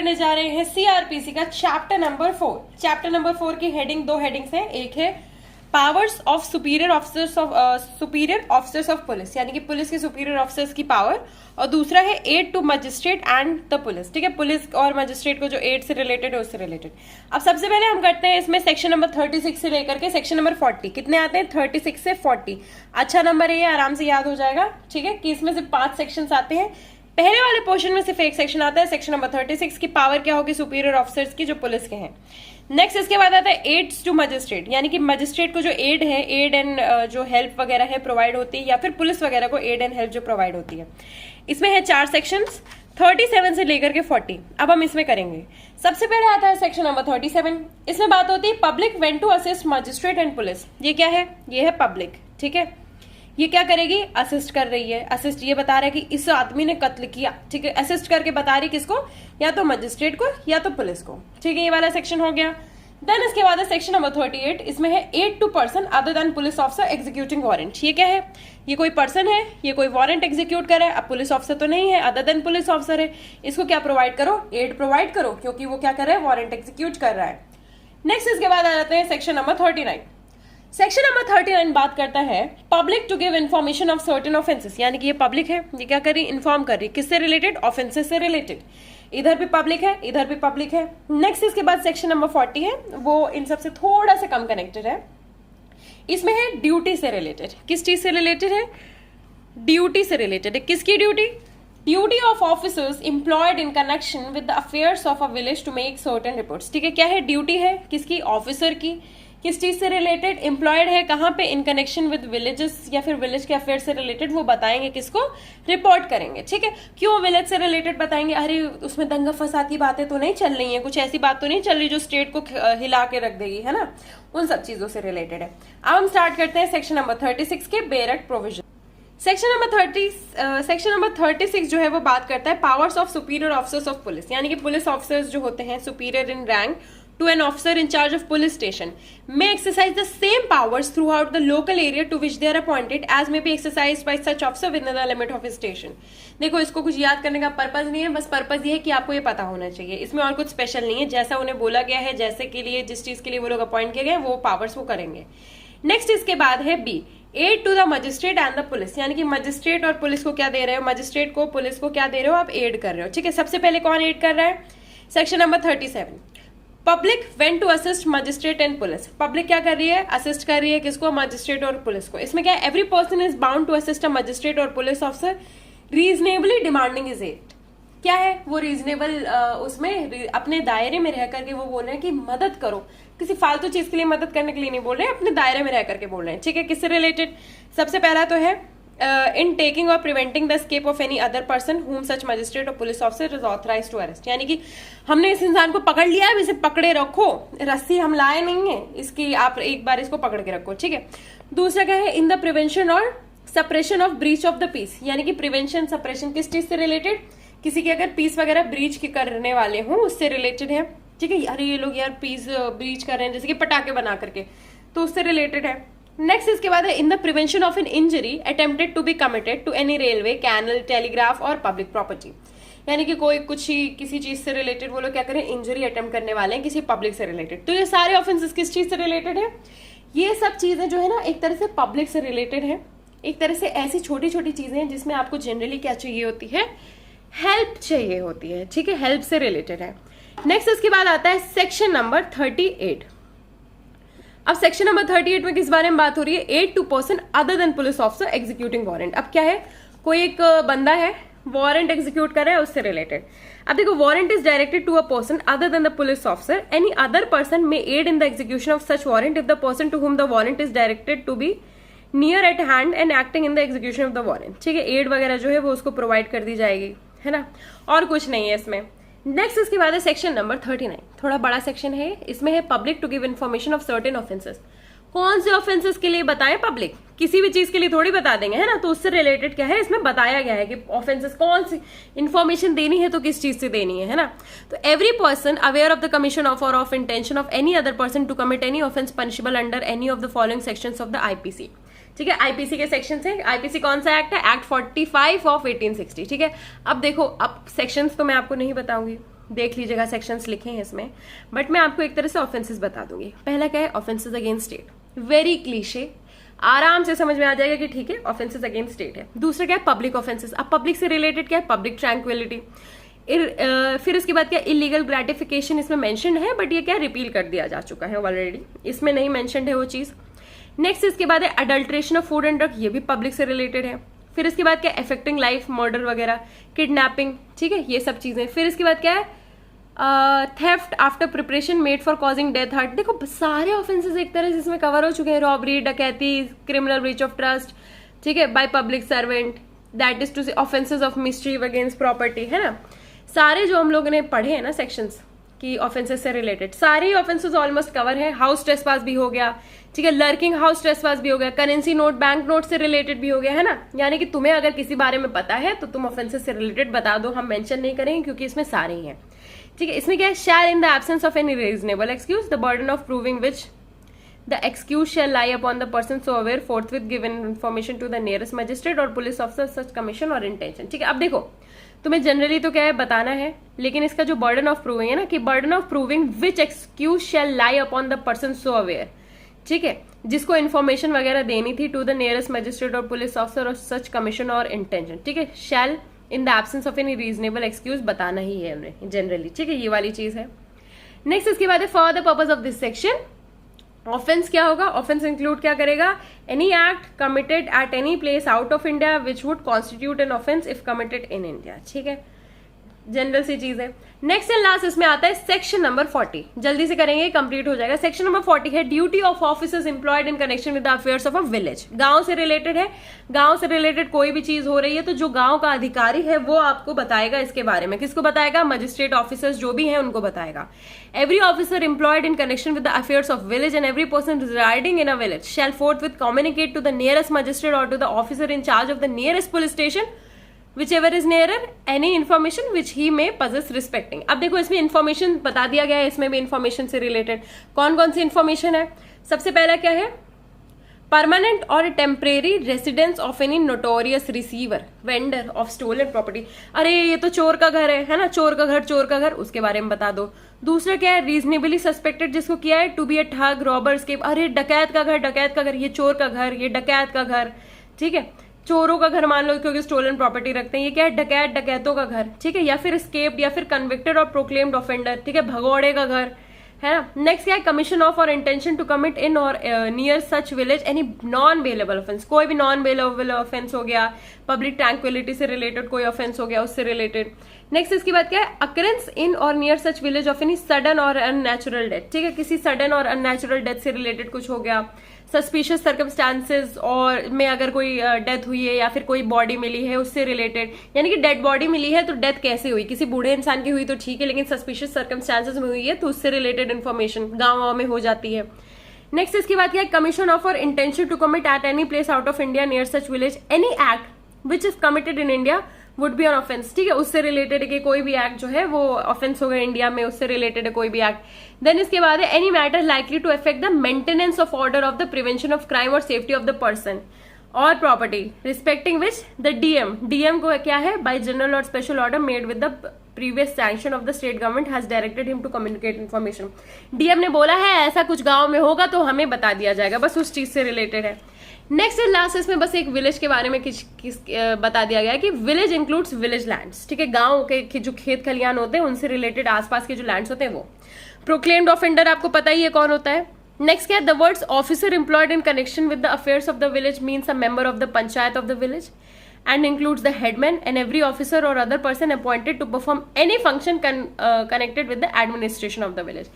करने जा रहे हैं सीआरपीसी का चैप्टर नंबर 4। चैप्टर नंबर 4 की हेडिंग, दो हेडिंग्स हैं। एक है powers of superior officers of police, यानी कि पुलिस के सुपीरियर ऑफिसर्स की पावर, और दूसरा है aid to magistrate and the police. ठीक है, पुलिस और मजिस्ट्रेट को जो एड से रिलेटेड है उससे रिलेटेड। अब सबसे पहले हम करते हैं इसमें सेक्शन नंबर 36 से लेकर के सेक्शन नंबर 40। कितने आते हैं? 36 से 40। अच्छा नंबर है ये, आराम से याद हो जाएगा। ठीक है, कि इसमें सिर्फ 5 सेक्शन आते हैं। पहले वाले पोर्शन में सिर्फ एक सेक्शन आता है, सेक्शन नंबर 36 की पावर क्या होगी सुपीरियर ऑफिसर्स की जो पुलिस के हैं। नेक्स्ट इसके बाद आता है एड्स टू मजिस्ट्रेट, यानी कि मजिस्ट्रेट को जो एड है, एड एंड जो हेल्प वगैरह है प्रोवाइड होती है, या फिर पुलिस वगैरह को एड एंड हेल्प जो प्रोवाइड होती है। इसमें है 4 सेक्शंस, 37 से लेकर के 40। अब हम इसमें करेंगे। सबसे पहले आता है सेक्शन नंबर 37। इसमें बात होती है public when to assist magistrate and police. ये क्या है? ये है पब्लिक। ठीक है, ये क्या करेगी? असिस्ट कर रही है। असिस्ट ये बता रहा है कि इस आदमी ने कत्ल किया। ठीक है, असिस्ट करके बता रही किसको? या तो मजिस्ट्रेट को या तो पुलिस को। ठीक है, ये वाला सेक्शन हो गया। देन इसके बाद है सेक्शन नंबर 38। इसमें है aid to person other than police officer executing warrant. ये क्या है? ये कोई पर्सन है, ये कोई वारंट एग्जीक्यूट कर रहा है। अब पुलिस ऑफिसर तो नहीं है, अदर देन पुलिस ऑफिसर है। इसको क्या प्रोवाइड करो? एड प्रोवाइड करो, क्योंकि वो क्या कर रहा है? वारंट एग्जीक्यूट कर रहा है। नेक्स्ट इसके बाद आ जाते हैं सेक्शन नंबर 39। सेक्शन नंबर 39 बात करता है public to give information of certain offences, यानी कि ये पब्लिक है, ये क्या कर रही? इन्फॉर्म कर रही। किससे रिलेटेड? ऑफेंसेस से रिलेटेड। इधर भी पब्लिक है, इधर भी पब्लिक है। नेक्स्ट इसके बाद सेक्शन नंबर 40 है, वो इन सबसे थोड़ा सा कम कनेक्टेड है। इसमें है ड्यूटी से रिलेटेड। किस चीज से रिलेटेड है? ड्यूटी से रिलेटेड है। किसकी duty? Duty of officers employed in connection with the affairs of a village to make certain reports. ठीक है, क्या है? ड्यूटी है किसकी? ऑफिसर की। किस चीज से रिलेटेड? एम्प्लॉयड है कहां पे? इन कनेक्शन विद विलेजेस या फिर विलेज के अफेयर से रिलेटेड वो बताएंगे किसको? रिपोर्ट करेंगे। ठीक है, क्यों विलेज से रिलेटेड बताएंगे? अरे उसमें दंगा फसाद की बातें तो नहीं चल रही है, कुछ ऐसी बात तो नहीं चल रही जो स्टेट को हिला के रख देगी, है ना? उन सब चीजों से रिलेटेड है। अब हम स्टार्ट करते हैं सेक्शन नंबर 36 के बेरट प्रोविजन। सेक्शन नंबर 36 जो है वो बात करता है powers of superior officers of police, यानी कि पुलिस ऑफिसर्स जो होते हैं superior in rank to an officer in charge of police station may exercise the same powers throughout the local area to which they are appointed as may be exercised by such officer within the limit of his station। देखो, इसको कुछ याद करने का purpose नहीं है, बस purpose ये है कि आपको ये पता होना चाहिए। इसमें और कुछ स्पेशल नहीं है, जैसा उन्हें बोला गया है, जैसे के लिए जिस चीज के लिए वो लोग अपॉइंट किए गए वो पावर्स वो करेंगे। नेक्स्ट इसके बाद है B, aid to the magistrate and the police, यानी कि मजिस्ट्रेट और पुलिस को क्या दे रहे हो? मजिस्ट्रेट को, पुलिस को क्या दे रहे हो? आप एड कर रहे हो। ठीक है, सबसे पहले कौन एड कर रहा है? Section number 37। Public when to assist magistrate and police. Public क्या कर रही है? असिस्ट कर रही है किसको? मजिस्ट्रेट और पुलिस को। इसमें क्या है? Every person is bound to assist a magistrate or police officer reasonably demanding is aid. क्या है वो रीजनेबल? उसमें अपने दायरे में रह करके वो बोल रहे हैं कि मदद करो, किसी फालतू चीज के लिए मदद करने के लिए नहीं बोल रहे हैं, अपने दायरे में रह करके बोल रहे हैं। ठीक है, किससे रिलेटेड? सबसे पहला तो है in taking or preventing the escape of any other person whom such magistrate or police officer is authorise to arrest, यानी कि हमने इस इंसान को पकड़ लिया है, इसे पकड़े रखो, रस्सी हम लाए नहीं है इसकी, आप एक बार इसको पकड़ के रखो। ठीक है, दूसरा क्या है? इन द प्रिवेंशन और suppression of breach of the peace, यानी कि प्रिवेंशन सप्रेशन किस चीज से रिलेटेड? किसी की अगर पीस वगैरह ब्रीच के करने वाले हों उससे रिलेटेड है। ठीक है, अरे ये लोग यार पीस ब्रीच कर रहे हैं जैसे कि पटाखे बना करके, तो उससे रिलेटेड है। नेक्स्ट इसके बाद है in the prevention of an injury attempted to be committed to any railway, canal, telegraph और पब्लिक प्रॉपर्टी, यानी कि कोई कुछ ही किसी चीज से रिलेटेड वो लोग क्या करें? इंजरी अटेम्प्ट करने वाले हैं किसी पब्लिक से रिलेटेड। तो ये सारे ऑफेंसेस किस चीज से रिलेटेड है? ये सब चीजें जो है ना एक तरह से पब्लिक से रिलेटेड है, एक तरह से ऐसी छोटी छोटी चीजें हैं जिसमें आपको जनरली क्या चाहिए होती है? हेल्प चाहिए होती है। ठीक है, हेल्प से रिलेटेड है। नेक्स्ट इसके बाद आता है सेक्शन नंबर 38। अब सेक्शन नंबर 38 में किस बारे में बात हो रही है? Aid to person other than police officer executing warrant. अब क्या है? कोई एक बंदा है वारंट एग्जीक्यूट कर रहा है, उससे रिलेटेड। अब देखो, warrant is directed to a person other than the police officer, any other person में aid in the execution of such warrant if the person to whom the warrant is directed to be near at hand and acting in the execution of the warrant. ठीक है, add वगैरह जो है वो उसको provide कर दी जाएगी, है ना? और कुछ नहीं है इसमें। नेक्स्ट इसके बाद है सेक्शन नंबर 39, थोड़ा बड़ा सेक्शन है। इसमें है public to give information of certain offences. कौन से ऑफेंसेस के लिए बताएं पब्लिक? किसी भी चीज के लिए थोड़ी बता देंगे, है ना? तो उससे रिलेटेड क्या है इसमें बताया गया है कि ऑफेंसेस कौन सी इन्फॉर्मेशन देनी है तो किस चीज से देनी है ना? तो every person aware of the commission of or of intention of any other person to commit any offence punishable under any of the following sections of the IPC. ठीक है, आईपीसी के सेक्शन है। आईपीसी कौन सा act है? Act 45 of 1860। ठीक है, अब देखो, अब सेक्शंस तो मैं आपको नहीं बताऊंगी, देख लीजिएगा, सेक्शंस लिखे हैं इसमें, बट मैं आपको एक तरह से ऑफेंसेस बता दूंगी। पहला क्या है, offences against state, very cliche, आराम से समझ में आ जाएगा कि ठीक है ऑफेंसेस अगेंस्ट स्टेट है। दूसरा क्या है, पब्लिक ऑफेंसेस। अब पब्लिक से रिलेटेड क्या है, पब्लिक ट्रैंक्विलिटी। फिर इसके बाद क्या, इलीगल ग्रेटिफिकेशन इसमें मेंशन है, बट ये क्या रिपील कर दिया जा चुका है ऑलरेडी, इसमें नहीं मेंशन्ड है वो चीज। नेक्स्ट इसके बाद है adulteration of food and drug, ये भी पब्लिक से रिलेटेड है। फिर इसके बाद क्या, अफेक्टिंग लाइफ, मर्डर वगैरह, किडनैपिंग, ठीक है, ये सब चीजें। फिर इसके बाद क्या है, theft after preparation made for causing death, hurt. देखो सारे ऑफेंसेस एक तरह से इसमें कवर हो चुके हैं, रॉबरी, डकैती, क्रिमिनल ब्रीच ऑफ ट्रस्ट, ठीक है, by public servant, that is to say offences of mischief against property, है ना। सारे जो हम लोगों ने पढ़े हैं ना सेक्शंस की ऑफेंसेस से रिलेटेड, सारे ऑफेंसेस ऑलमोस्ट कवर है। हाउस ट्रेसपास भी हो गया, ठीक है, लर्किंग हाउस ट्रेसपास भी हो गया, करेंसी नोट, बैंक नोट से रिलेटेड भी हो गया, है ना। यानी कि तुम्हें अगर किसी बारे में पता है तो तुम ऑफेंसेस से रिलेटेड बता दो, हम मेंशन नहीं करेंगे क्योंकि इसमें सारे ही हैं, ठीक है। इसमें क्या है, shall in the absence of any reasonable excuse the burden of proving which the excuse shall lie upon the person so aware forthwith given information to the nearest magistrate or police officer such commission or intention, ठीक है। अब देखो तुम्हें generally तो क्या है बताना है, लेकिन इसका जो बर्डन ऑफ प्रूविंग है ना, कि burden of proving which excuse shall lie upon the person so aware, ठीक है, जिसको इन्फॉर्मेशन वगैरह देनी थी to the nearest magistrate or police officer or such commission or intention, ठीक है। Shall in the absence of any reasonable excuse बताना ही है हमने जनरली, ठीक है, ये वाली चीज है। नेक्स्ट इसके बाद है for the purpose of this section, offence क्या होगा, ऑफेंस इंक्लूड क्या करेगा, any act committed eight any place out of India which would constitute an offence if committed in India, ठीक है, जनरल सी चीज है। नेक्स्ट एंड लास्ट इसमें आता है सेक्शन नंबर 40, जल्दी से करेंगे कंप्लीट हो जाएगा। सेक्शन नंबर 40 है duty of officers employed in connection with the affairs of a village. गांव से रिलेटेड है, गांव से रिलेटेड कोई भी चीज हो रही है तो जो गांव का अधिकारी है वो आपको बताएगा इसके बारे में। किसको बताएगा, मजिस्ट्रेट ऑफिसर्स जो भी हैं उनको बताएगा। Every officer employed in connection with the affairs of village and every person residing in a village shall forthwith communicate to the nearest magistrate or to the officer in charge of the nearest police station whichever is nearer any information which he may possess respecting। अब देखो इसमें information बता दिया गया है, इसमें भी information से रिलेटेड कौन कौन सी इन्फॉर्मेशन है। सबसे पहला क्या है, परमानेंट और temporary residence of any notorious receiver vendor of stolen property. अरे ये तो चोर का घर है ना, चोर का घर, उसके बारे में बता दो। दूसरा क्या है, रीजनेबली सस्पेक्टेड जिसको किया है टू बी ए ठग रॉबर एस्केप, अरे डकैत का घर, ये चोर का घर, ये डकैत का घर, ठीक है, चोरों का घर मान लो क्योंकि स्टोलन प्रॉपर्टी रखते हैं, ये क्या है, डकैतों का घर, ठीक है, या फिर एस्केप्ड या फिर कन्विक्टेड और प्रोक्लेम्ड ऑफेंडर, ठीक है, भगौड़े का घर, है ना। नेक्स्ट क्या है, कमीशन ऑफ और intention to commit in or near such village any non bailable offence, कोई भी नॉन बेलेबल ऑफेंस हो गया, पब्लिक ट्रैंक्विलिटी से रिलेटेड कोई ऑफेंस हो गया उससे रिलेटेड। नेक्स्ट इसके बाद क्या है, occurrence in or near such village of any sudden और अननेचुरल डेथ, ठीक है, किसी सडन और अननेचुरल डेथ से रिलेटेड कुछ हो गया। सस्पिशियस सर्कमस्टांसेस और में अगर कोई डेथ हुई है या फिर कोई बॉडी मिली है उससे रिलेटेड, यानी कि डेड बॉडी मिली है तो डेथ कैसे हुई, किसी बूढ़े इंसान की हुई तो ठीक है, लेकिन सस्पिशियस सर्कमस्टांसेस में हुई है तो उससे रिलेटेड इन्फॉर्मेशन गाँव में हो जाती है। नेक्स्ट इसके बाद क्या है, कमीशन ऑफ और intention to commit at any place out of India near such village any act which is committed in India would be on offence, ठीक है, उससे रिलेटेड है कि कोई भी एक्ट जो है वो ऑफेंस होगा इंडिया में, उससे रिलेटेड है कोई भी एक्ट। देन इसके बाद है any matter likely to affect the maintenance of order of the prevention of crime और सेफ्टी ऑफ द पर्सन और property respecting which the DM को क्या है, बाय जनरल और special order made with the previous sanction of the state government has directed him to communicate information. DM ने बोला है ऐसा कुछ गांव में होगा तो हमें बता दिया जाएगा, बस उस चीज से रिलेटेड है। नेक्स्ट एंड लास्ट इसमें बस एक विलेज के बारे में बता दिया गया है कि विलेज इंक्लूड्स विलेज लैंड्स, ठीक है, गांव के जो खेत खलियान होते हैं उनसे रिलेटेड आसपास के जो लैंड्स होते हैं वो। प्रोक्लेम्ड ऑफेंडर आपको पता ही है कौन होता है। नेक्स्ट क्या है, the words officer employed in connection with the affairs of the village means a member of the panchayat of the village and includes the headman and every officer or other person appointed to perform any function connected with the administration of the village।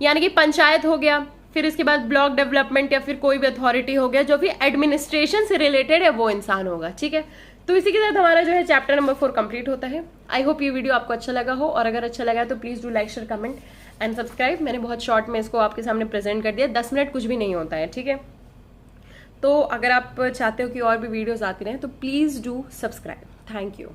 यानी कि पंचायत हो गया, फिर इसके बाद block development या फिर कोई भी अथॉरिटी हो गया, जो भी एडमिनिस्ट्रेशन से रिलेटेड है वो इंसान होगा, ठीक है। तो इसी के साथ हमारा जो है चैप्टर नंबर 4 कंप्लीट होता है। आई होप ये वीडियो आपको अच्छा लगा हो, और अगर अच्छा लगा तो please do like share comment and subscribe. मैंने बहुत शॉर्ट में इसको आपके सामने प्रेजेंट कर दिया, 10 मिनट कुछ भी नहीं होता है, ठीक है। तो अगर आप चाहते हो कि और भी वीडियोस आती रहें तो please do subscribe. Thank you.